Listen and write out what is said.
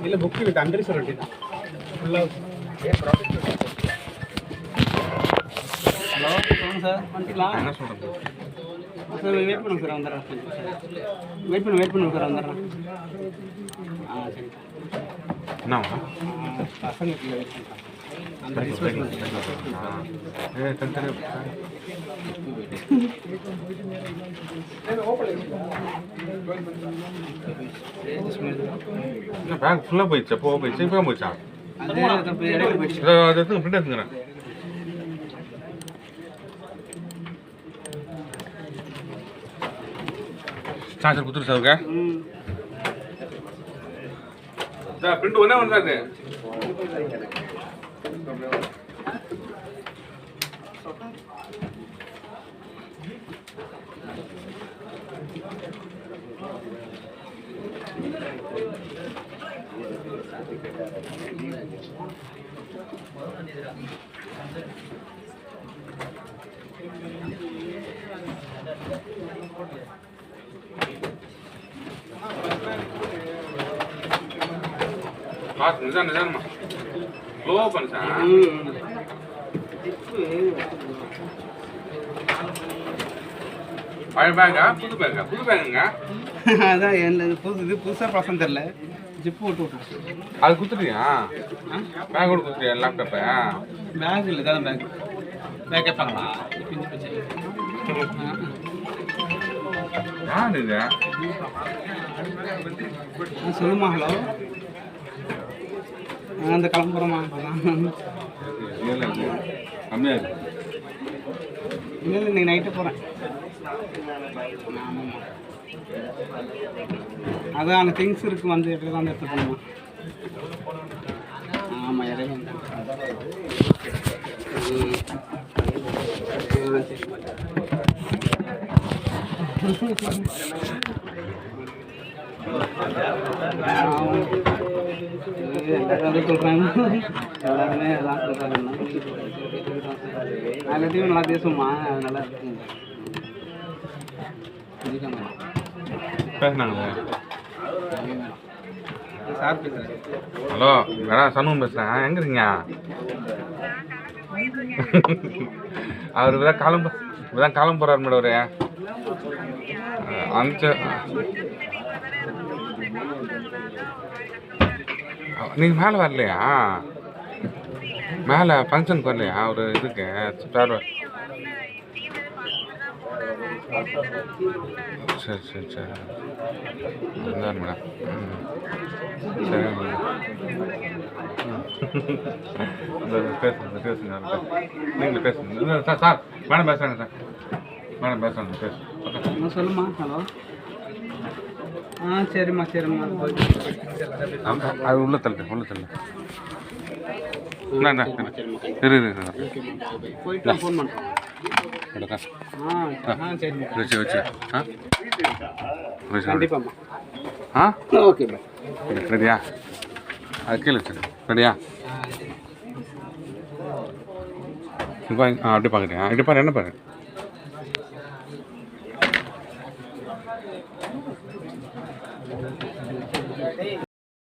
இல்லை book with under சொல்லிட்டு தான் ஃபுல்லாக. ஹலோ சொல்லுங்கள் சார், வந்துக்கலாம். என்ன சொல்கிறது சார் வெயிட் பண்ணுங்க சார், வந்துடுறேன். வெயிட் பண்ணுங்க சார், வந்துடுறேன். சரி என்னவா பசங்க வெயிட் பண்ணுறேன். அந்த டிஸ்பிளே பேங்க் ஃபுல்லாக போயிடுச்சு. எப்போ போயிடுச்சு? இப்போ போயிடுச்சா? இடையில போயிடுச்சு. அதை எடுத்துங்க, பிரிண்ட் எடுத்துக்கிறேன். சார்ஜர் கொடுத்துரு சார். ஓகே சார், பிரிண்ட் ஒன்றே ஒன்று தான் இருக்குது. பார்த்து நிதானமா ஸ்லோ பண்ணு சார். பழைய பேங்கா புது பேங்கா? புது பேங்குங்க. அதான் என்ன இது புதுசாக பசங்க தெரில, ஜிப்பு விட்டு விட்டுருச்சு. அது கொடுத்துட்டியா? பேக் கூட கொடுத்துட்டியா? லேப்டாப்பை பேக் இல்லை தான் பேக். பேக் கேட்பாங்களா? பிஞ்சு பிஞ்சு. யார் இது? சொல்லுமா. ஹலோ, அந்த கிளம்புறோமா? இல்லை கம்மியாக இருக்கு. இல்லை இன்னைக்கு நைட்டு போகிறேன். அதான் அந்த திங்ஸ் இருக்குது, வந்து எடுத்து தான் எடுத்து போகணுமா? ஆமாம், இடையில எல்லாரும் சொல்கிறாங்க. எல்லாருமே எல்லாம் சொல்கிறாங்க. எல்லாத்தையும் நல்லா பேசுவோமா? நல்லா இருக்குங்க. பேசுனாங்களே. சார் பேசுகிறேன். ஹலோ மேடம், சண்முகம் பேசுகிறேன். எங்கே இருக்கீங்க? அவர் இப்போதான் காலம் போகிறார் மேடம். அவரு அனுப்பிச்ச நீங்கள் மேலே வரலையா? மேலே ஃபங்க்ஷனுக்கு வரலையா? ஒரு இதுக்கு சார். சரி சரி சரி இருந்தார் மேடம். சரி பேசுங்க நீங்களே பேசுங்க சார். சார் மேடம் பேசுகிறாங்க சார். மேடம் பேசுகிறாங்க, பேசு. சொல்லுமா. ஹலோ, சரிம்மா சரிம்மா. அது உள்ள தள்ளு. இரு போயிட்டு ஃபோன் பண்ணுறேன். வச்சு கண்டிப்பாம்மா. Okay bye. ரெடியா? அது கீழே வச்சு ரெடியா? இப்போ அப்படியே பார்க்குறியா? இப்படி பாரு, என்ன பாரு.